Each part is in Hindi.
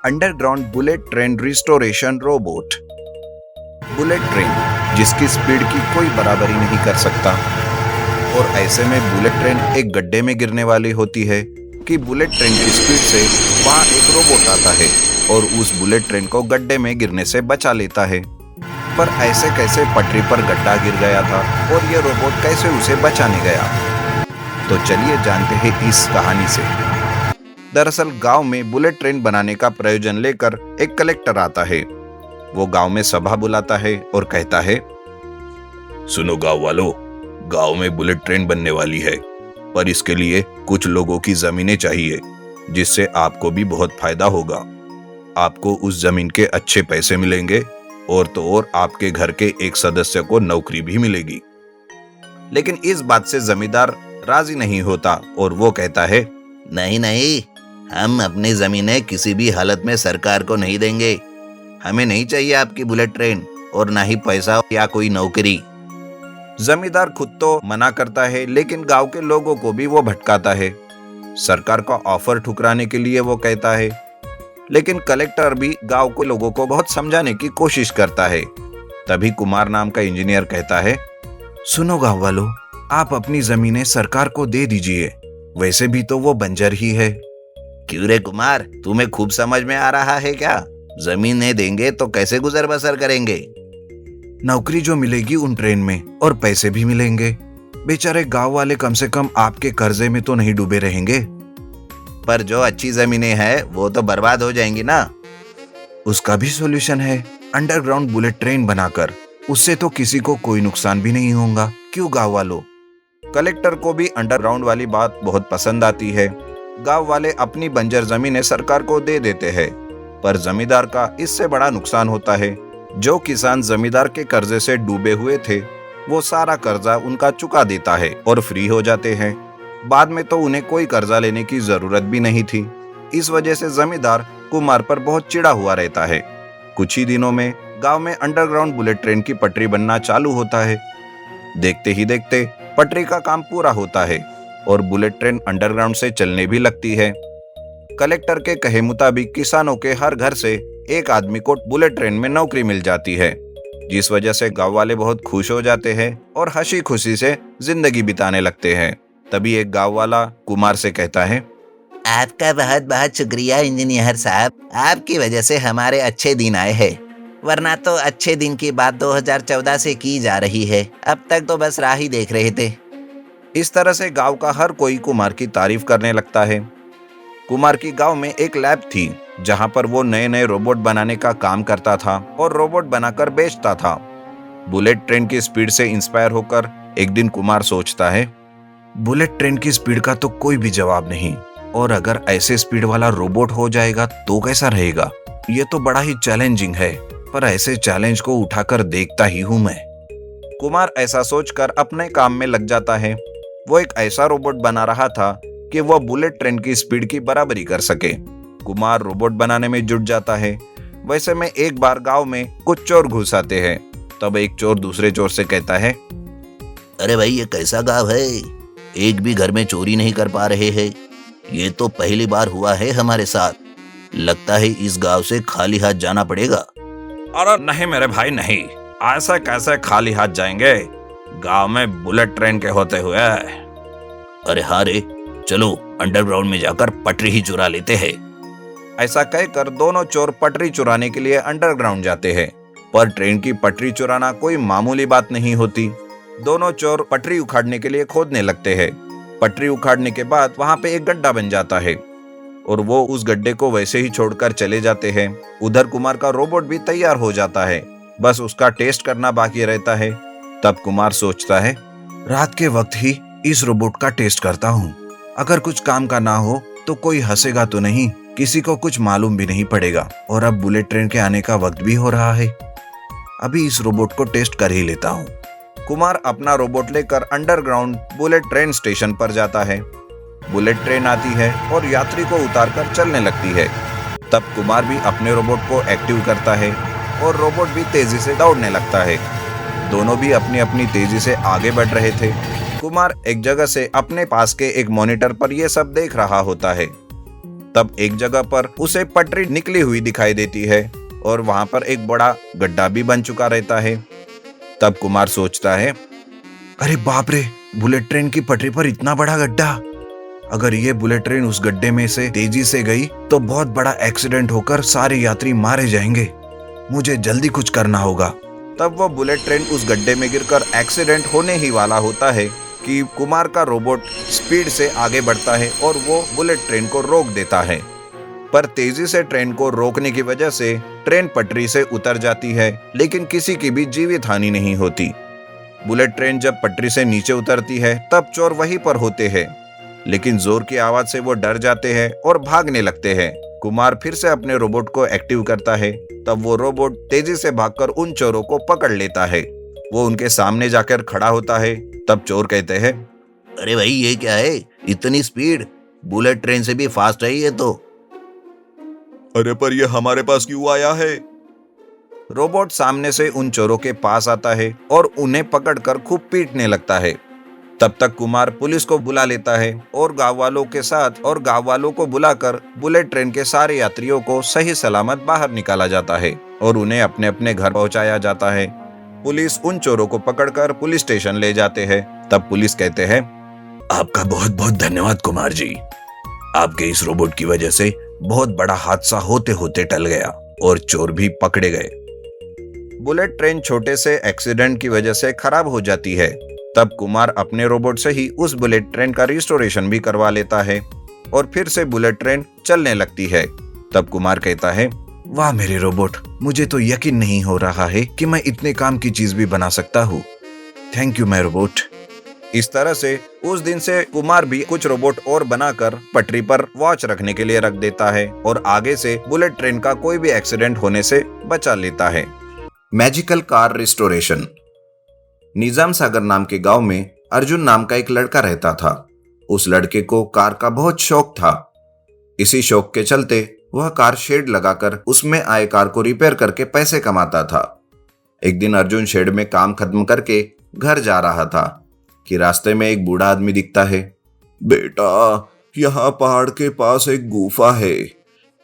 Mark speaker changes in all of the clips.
Speaker 1: Underground bullet train restoration robot. Bullet train जिसकी स्पीड की कोई बराबरी नहीं कर सकता, और ऐसे में बुलेट ट्रेन एक गड्ढे में गिरने वाली होती है कि बुलेट ट्रेन की स्पीड से वहां एक रोबोट आता है और उस बुलेट ट्रेन को गड्ढे में गिरने से बचा लेता है। पर ऐसे कैसे पटरी पर गड्ढा गिर गया था और ये रोबोट कैसे उसे बचाने गया, तो चलिए जानते हैं इस कहानी से। दरअसल गांव में बुलेट ट्रेन बनाने का प्रयोजन लेकर एक कलेक्टर आता है। वो गांव में सभा बुलाता है और कहता है,
Speaker 2: सुनो गांव वालों, गांव में बुलेट ट्रेन बनने वाली है, पर इसके लिए कुछ लोगों की जमीनें चाहिए, जिससे आपको भी बहुत फायदा होगा। आपको उस जमीन के अच्छे पैसे मिलेंगे और तो और आपके घर के एक सदस्य को नौकरी भी मिलेगी।
Speaker 1: लेकिन इस बात से जमींदार राजी नहीं होता और वो कहता है,
Speaker 3: नहीं नहीं, हम अपनी जमीनें किसी भी हालत में सरकार को नहीं देंगे। हमें नहीं चाहिए आपकी बुलेट ट्रेन और ना ही पैसा या कोई नौकरी।
Speaker 1: जमींदार खुद तो मना करता है, लेकिन गांव के लोगों को भी वो भटकाता है। सरकार का ऑफर ठुकराने के लिए वो कहता है, लेकिन कलेक्टर भी गांव के लोगों को बहुत समझाने की कोशिश करता है। तभी कुमार नाम का इंजीनियर कहता है,
Speaker 4: सुनो गांव वालों, आप अपनी जमीनें सरकार को दे दीजिए, वैसे भी तो वो बंजर ही है।
Speaker 3: क्यों रे कुमार, तुम्हें खूब समझ में आ रहा है क्या? जमीनें देंगे तो कैसे गुजर बसर करेंगे?
Speaker 4: नौकरी जो मिलेगी उन ट्रेन में और पैसे भी मिलेंगे। बेचारे गांव वाले कम से कम आपके कर्जे में तो नहीं डूबे रहेंगे।
Speaker 3: पर जो अच्छी जमीनें हैं वो तो बर्बाद हो जाएंगी ना।
Speaker 4: उसका भी सॉल्यूशन है, अंडरग्राउंड बुलेट ट्रेन बनाकर। उससे तो किसी को कोई नुकसान भी नहीं होगा। क्यों गांव वालों?
Speaker 1: कलेक्टर को भी अंडरग्राउंड वाली बात बहुत पसंद आती है। गांव वाले अपनी बंजर जमीनें सरकार को दे देते हैं, पर जमींदार का इससे बड़ा नुकसान होता है। जो किसान जमींदार के कर्जे से डूबे हुए थे, वो सारा कर्जा उनका चुका देता है और फ्री हो जाते हैं। बाद में तो उन्हें कोई कर्जा लेने की जरूरत भी नहीं थी। इस वजह से जमींदार कुमार पर बहुत चिढ़ा हुआ रहता है। कुछ ही दिनों में गांव में अंडरग्राउंड बुलेट ट्रेन की पटरी बनना चालू होता है। देखते ही देखते पटरी का काम पूरा होता है और बुलेट ट्रेन अंडरग्राउंड से चलने भी लगती है। कलेक्टर के कहे मुताबिक किसानों के हर घर से एक आदमी को बुलेट ट्रेन में नौकरी मिल जाती है, जिस वजह से गांव वाले बहुत खुश हो जाते हैं और हंसी खुशी से जिंदगी बिताने लगते हैं। तभी एक गांव वाला कुमार से कहता है,
Speaker 3: आपका बहुत बहुत शुक्रिया इंजीनियर साहब, आपकी वजह से हमारे अच्छे दिन आए हैं। वरना तो अच्छे दिन की बात 2014 से की जा रही है, अब तक तो बस राह ही देख रहे थे।
Speaker 1: इस तरह से गांव का हर कोई कुमार की तारीफ करने लगता है। कुमार की गांव में एक लैब थी, जहां पर वो नए नए रोबोट बनाने का काम करता था और रोबोट बनाकर बेचता था। बुलेट ट्रेन की स्पीड से इंस्पायर होकर एक दिन कुमार सोचता है,
Speaker 4: बुलेट ट्रेन की स्पीड का तो कोई भी जवाब नहीं, और अगर ऐसे स्पीड वाला रोबोट हो जाएगा तो कैसा रहेगा? ये तो बड़ा ही चैलेंजिंग है, पर ऐसे चैलेंज को उठाकर देखता ही हूं मैं।
Speaker 1: कुमार ऐसा सोचकर अपने काम में लग जाता है। वो एक ऐसा रोबोट बना रहा था कि वह बुलेट ट्रेन की स्पीड की बराबरी कर सके। कुमार रोबोट बनाने में जुट जाता है। वैसे में एक बार गांव में कुछ चोर घुस आते हैं। तब एक चोर दूसरे चोर से कहता है,
Speaker 3: अरे भाई, ये कैसा गांव है? एक भी घर में चोरी नहीं कर पा रहे हैं। ये तो पहली बार हुआ है हमारे साथ। लगता है इस गांव से खाली हाथ जाना पड़ेगा।
Speaker 1: अरे नहीं मेरे भाई, नहीं, ऐसा कैसे खाली हाथ जाएंगे गांव में बुलेट ट्रेन के होते हुए।
Speaker 3: अरे हाँ रे, चलो अंडरग्राउंड में जाकर पटरी ही चुरा लेते हैं।
Speaker 1: ऐसा कहकर दोनों चोर पटरी चुराने के लिए अंडरग्राउंड जाते हैं। पर ट्रेन की पटरी चुराना कोई मामूली बात नहीं होती। दोनों चोर पटरी उखाड़ने के लिए खोदने लगते हैं। पटरी उखाड़ने के बाद वहां पे एक गड्ढा बन जाता है और वो उस गड्ढे को वैसे ही छोड़कर चले जाते हैं। उधर कुमार का रोबोट भी तैयार हो जाता है, बस उसका टेस्ट करना बाकी रहता है। तब कुमार सोचता है,
Speaker 4: रात के वक्त ही इस रोबोट का टेस्ट करता हूँ। अगर कुछ काम का ना हो तो कोई हंसेगा तो नहीं, किसी को कुछ मालूम भी नहीं पड़ेगा। और अब बुलेट ट्रेन के आने का वक्त भी हो रहा है, अभी इस रोबोट को टेस्ट कर ही लेता हूँ।
Speaker 1: कुमार अपना रोबोट लेकर अंडरग्राउंड बुलेट ट्रेन स्टेशन पर जाता है। बुलेट ट्रेन आती है और यात्री को उतारकर चलने लगती है। तब कुमार भी अपने रोबोट को एक्टिव करता है और रोबोट भी तेजी से दौड़ने लगता है। दोनों भी अपनी अपनी तेजी से आगे बढ़ रहे थे। कुमार एक जगह से अपने पास के एक मॉनिटर पर यह सब देख रहा होता है। तब एक जगह पर उसे पटरी निकली हुई दिखाई देती है और वहां पर एक बड़ा गड्ढा भी बन चुका रहता है। तब कुमार सोचता है,
Speaker 4: अरे बाप रे, बुलेट ट्रेन की पटरी पर इतना बड़ा गड्ढा। अगर ये बुलेट ट्रेन उस गड्ढे में से तेजी से गई तो बहुत बड़ा एक्सीडेंट होकर सारे यात्री मारे जाएंगे। मुझे जल्दी कुछ करना होगा।
Speaker 1: तब वो बुलेट ट्रेन उस गड्ढे में गिरकर एक्सीडेंट होने ही वाला होता है कि कुमार का रोबोट स्पीड से आगे बढ़ता है और वो बुलेट ट्रेन को रोक देता है। पर तेजी से ट्रेन को रोकने की वजह से ट्रेन पटरी से उतर जाती है, लेकिन किसी की भी जीवित हानि नहीं होती। बुलेट ट्रेन जब पटरी से नीचे उतरती है तब चोर वहीं पर होते हैं, लेकिन जोर की आवाज से वो डर जाते हैं और भागने लगते हैं। कुमार फिर से अपने रोबोट को एक्टिव करता है। तब वो रोबोट तेजी से भागकर उन चोरों को पकड़ लेता है। वो उनके सामने जाकर खड़ा होता है। तब चोर कहते हैं,
Speaker 3: अरे भाई, ये क्या है? इतनी स्पीड! बुलेट ट्रेन से भी फास्ट है ये तो।
Speaker 2: अरे पर ये हमारे पास क्यों आया है?
Speaker 1: रोबोट सामने से उन चोरों के पास आता है और उन्हें पकड़कर खूब पीटने लगता है। तब तक कुमार पुलिस को बुला लेता है और गांव वालों को बुलाकर बुलेट ट्रेन के सारे यात्रियों को सही सलामत बाहर निकाला जाता है और उन्हें अपने अपने घर पहुंचाया जाता है। पुलिस उन चोरों को पकड़कर पुलिस स्टेशन ले जाते हैं। तब पुलिस कहते हैं,
Speaker 4: आपका बहुत बहुत धन्यवाद कुमार जी। आपके इस रोबोट की वजह से बहुत बड़ा हादसा होते होते टल गया और चोर भी पकड़े गए।
Speaker 1: बुलेट ट्रेन छोटे से एक्सीडेंट की वजह से खराब हो जाती है। तब कुमार अपने रोबोट से ही उस बुलेट ट्रेन का रिस्टोरेशन भी करवा लेता है और फिर से बुलेट ट्रेन चलने लगती है। तब कुमार कहता है,
Speaker 4: वाह मेरे रोबोट, मुझे तो यकीन नहीं हो रहा है कि मैं इतने काम की चीज भी बना सकता हूँ। Thank you my robot.
Speaker 1: इस तरह से उस दिन से कुमार भी कुछ रोबोट और बनाकर पटरी पर वॉच रखने के लिए रख देता है और आगे से बुलेट ट्रेन का कोई भी एक्सीडेंट होने से बचा लेता है। Magical car restoration. Nizam Sagar नाम के गांव में अर्जुन नाम का एक लड़का रहता था। उस लड़के को कार का बहुत शौक था। इसी शौक के चलते वह कार शेड लगाकर उसमें आए कार को रिपेयर करके पैसे कमाता था। एक दिन अर्जुन शेड में काम खत्म करके घर जा रहा था कि रास्ते में एक बूढ़ा आदमी दिखता है।
Speaker 2: बेटा, यहाँ पहाड़ के पास एक गुफा है।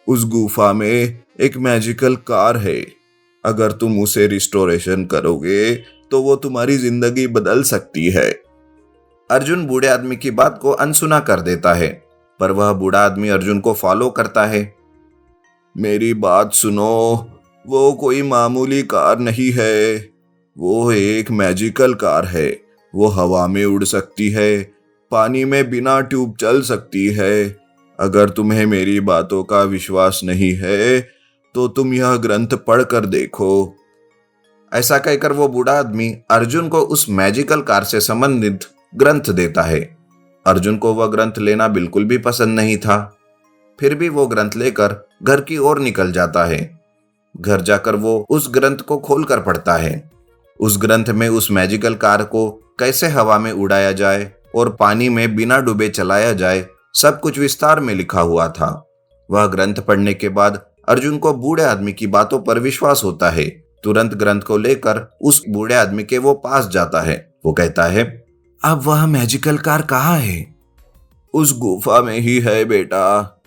Speaker 2: उस गुफा में एक मैजिकल कार है। अगर तुम उसे रिस्टोरेशन करोगे तो वो तुम्हारी जिंदगी बदल सकती है।
Speaker 1: अर्जुन बूढ़े आदमी की बात को अनसुना कर देता है, पर वह बूढ़ा आदमी अर्जुन को फॉलो करता है।
Speaker 2: मेरी बात सुनो, वो कोई मामूली कार नहीं है। वो एक मैजिकल कार है। वो हवा में उड़ सकती है, पानी में बिना ट्यूब चल सकती है। अगर तुम्हें मेरी बातों का विश्वास नहीं है तो तुम यह ग्रंथ पढ़कर देखो।
Speaker 1: ऐसा कहकर वो बूढ़ा आदमी अर्जुन को उस मैजिकल कार से संबंधित ग्रंथ देता है। अर्जुन को वह ग्रंथ लेना बिल्कुल भी पसंद नहीं था। फिर भी वो ग्रंथ लेकर घर की ओर निकल जाता है। घर जाकर वो उस ग्रंथ को खोलकर पढ़ता है। उस ग्रंथ में उस मैजिकल कार को कैसे हवा में उड़ाया जाए और पानी में बिना डूबे चलाया जाए, सब कुछ विस्तार में लिखा हुआ था। वह ग्रंथ पढ़ने के बाद अर्जुन को बूढ़े आदमी की बातों पर विश्वास होता है। तुरंत ग्रंथ को लेकर उस बूढ़े आदमी के वो पास जाता है। वो कहता है,
Speaker 4: अब वह मैजिकल कार कहाँ है?
Speaker 2: उस गुफा में ही है बेटा।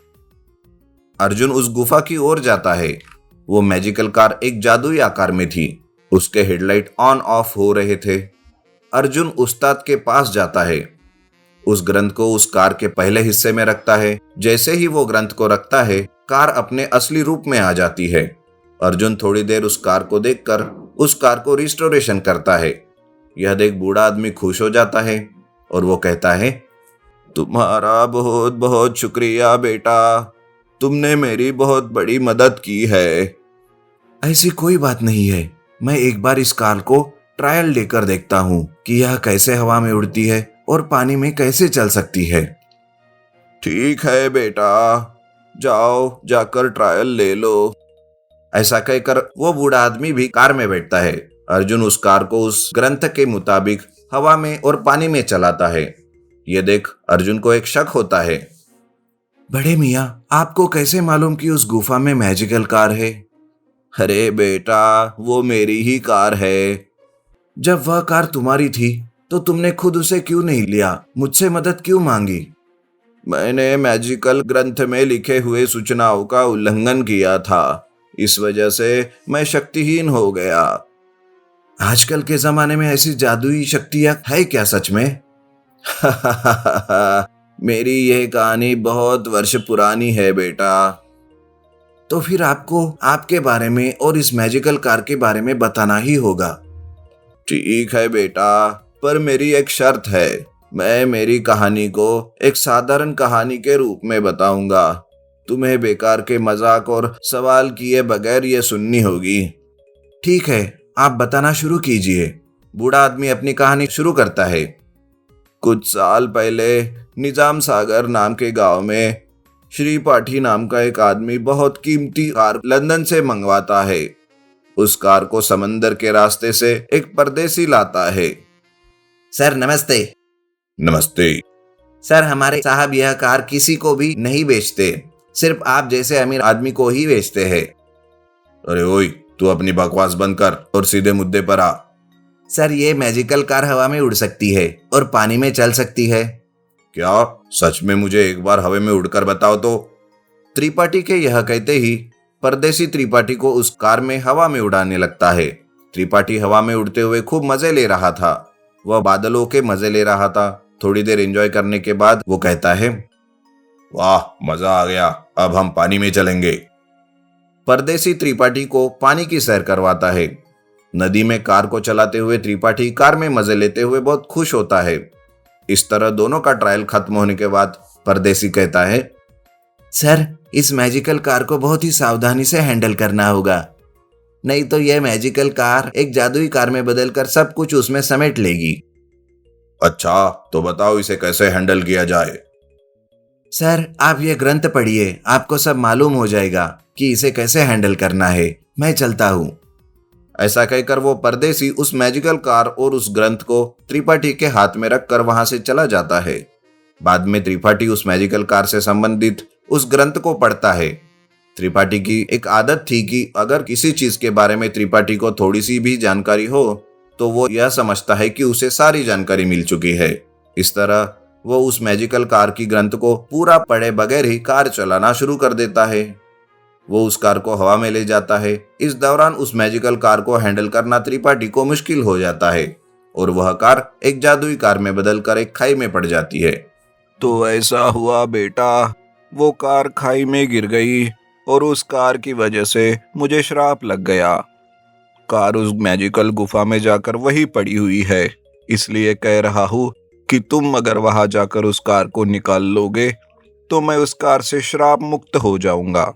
Speaker 1: अर्जुन उस गुफा की ओर जाता है। वो मैजिकल कार एक जादुई आकार में थी। उसके हेडलाइट ऑन ऑफ हो रहे थे। अर्जुन उस्ताद के पास जाता है। उस ग्रंथ को उस कार के पहले हिस्से में रखता है। जैसे ही वो ग्रंथ को रखता है, कार अपने असली रूप में आ जाती है। अर्जुन थोड़ी देर उस कार को देखकर उस कार को रिस्टोरेशन करता है। यह देख बूढ़ा आदमी खुश हो जाता है और वो कहता है,
Speaker 2: तुम्हारा बहुत बहुत शुक्रिया बेटा। तुमने मेरी बहुत बड़ी मदद की है।
Speaker 4: ऐसी कोई बात नहीं है। मैं एक बार इस कार को ट्रायल लेकर देखता हूँ कि यह कैसे हवा में उड़ती है और पानी में कैसे चल सकती है।
Speaker 2: ठीक है बेटा, जाओ जाकर ट्रायल ले लो।
Speaker 1: ऐसा कहकर वो बूढ़ा आदमी भी कार में बैठता है। अर्जुन उस कार को उस ग्रंथ के मुताबिक हवा में और पानी में चलाता है। ये देख अर्जुन को एक शक होता है।
Speaker 4: बड़े मियाँ, आपको कैसे मालूम कि उस गुफा में मैजिकल कार है?
Speaker 2: अरे बेटा, वो मेरी ही कार है।
Speaker 4: जब वह कार तुम्हारी थी तो तुमने खुद उसे क्यों नहीं लिया? मुझसे मदद क्यों मांगी?
Speaker 1: मैंने मैजिकल ग्रंथ में लिखे हुए सूचनाओं का उल्लंघन किया था, इस वजह से मैं शक्तिहीन हो गया।
Speaker 4: आजकल के जमाने में ऐसी जादुई शक्तियां है क्या सच में?
Speaker 1: मेरी यह कहानी बहुत वर्ष पुरानी है बेटा।
Speaker 4: तो फिर आपको आपके बारे में और इस मैजिकल कार के बारे में बताना ही होगा।
Speaker 1: ठीक है बेटा, पर मेरी एक शर्त है। मैं मेरी कहानी को एक साधारण कहानी के रूप में बताऊंगा। तुम्हें बेकार के मजाक और सवाल किए बगैर ये सुननी होगी।
Speaker 4: ठीक है, आप बताना शुरू कीजिए।
Speaker 1: बूढ़ा आदमी अपनी कहानी शुरू करता है। कुछ साल पहले निजाम सागर नाम के गांव में श्री पाठी नाम का एक आदमी बहुत कीमती कार लंदन से मंगवाता है। उस कार को समंदर के रास्ते से एक परदेसी लाता है।
Speaker 3: सर नमस्ते।
Speaker 1: नमस्ते।
Speaker 3: सर हमारे साहब यह कार किसी को भी नहीं बेचते, सिर्फ आप जैसे अमीर आदमी को ही बेचते हैं।
Speaker 1: अरे ओए, तू अपनी बकवास बंद कर और सीधे मुद्दे पर आ।
Speaker 3: सर ये मैजिकल कार हवा में उड़ सकती है और पानी में चल सकती है।
Speaker 1: क्या सच में? मुझे एक बार हवा में उड़कर बताओ तो। त्रिपाठी के यह कहते ही परदेसी त्रिपाठी को उस कार में हवा में उड़ाने लगता है। त्रिपाठी हवा में उड़ते हुए खूब मजे ले रहा था। वह बादलों के मजे ले रहा था। थोड़ी देर एंजॉय करने के बाद वो कहता है, वाह मजा आ गया, अब हम पानी में चलेंगे। परदेसी त्रिपाठी को पानी की सैर करवाता है। नदी में कार को चलाते हुए त्रिपाठी कार में मजे लेते हुए बहुत खुश होता है। इस तरह दोनों का ट्रायल खत्म होने के बाद परदेसी कहता है,
Speaker 3: सर इस मैजिकल कार को बहुत ही सावधानी से हैंडल करना होगा, नहीं तो यह मैजिकल कार एक जादुई कार में बदलकर सब कुछ उसमें समेट लेगी।
Speaker 1: अच्छा तो बताओ इसे कैसे हैंडल किया जाए।
Speaker 3: सर आप ये ग्रंथ पढ़िए, आपको सब मालूम हो जाएगा कि इसे कैसे हैंडल करना है। मैं चलता हूँ।
Speaker 1: ऐसा कहकर वो परदेसी उस मैजिकल कार और उस ग्रंथ को त्रिपाठी के हाथ में रखकर वहां से चला जाता है। बाद में त्रिपाठी उस मैजिकल कार से संबंधित उस ग्रंथ को पढ़ता है। त्रिपाठी की एक आदत थी कि अगर किसी चीज के बारे में त्रिपाठी को थोड़ी सी भी जानकारी हो तो वो यह समझता है कि उसे सारी जानकारी मिल चुकी है। इस तरह वो उस मैजिकल कार की ग्रंथ को पूरा पढ़े बगैर ही कार चलाना शुरू कर देता है। वो उस कार को हवा में ले जाता है। इस दौरान उस मैजिकल कार को हैंडल करना त्रिपाठी को मुश्किल हो जाता है और वह कार एक जादुई कार में बदलकर एक खाई में पड़ जाती है।
Speaker 2: तो ऐसा हुआ बेटा, वो कार खाई में गिर गई और उस कार की वजह से मुझे श्राप लग गया। कार उस मैजिकल गुफा में जाकर वही पड़ी हुई है, इसलिए कह रहा हूँ कि तुम अगर वहां जाकर उस कार को निकाल लोगे तो मैं उस कार से श्राप मुक्त हो जाऊंगा।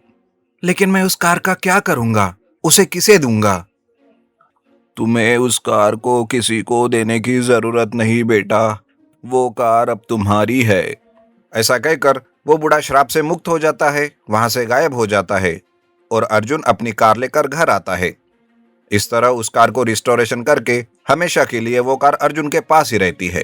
Speaker 4: लेकिन मैं उस कार का क्या करूंगा? उसे किसे दूंगा?
Speaker 2: तुम्हें उस कार को किसी को देने की जरूरत नहीं बेटा, वो कार अब तुम्हारी है।
Speaker 1: ऐसा कहकर वो बूढ़ा श्राप से मुक्त हो जाता है, वहां से गायब हो जाता है और अर्जुन अपनी कार लेकर घर आता है। इस तरह उस कार को रिस्टोरेशन करके हमेशा के लिए वो कार अर्जुन के पास ही रहती है।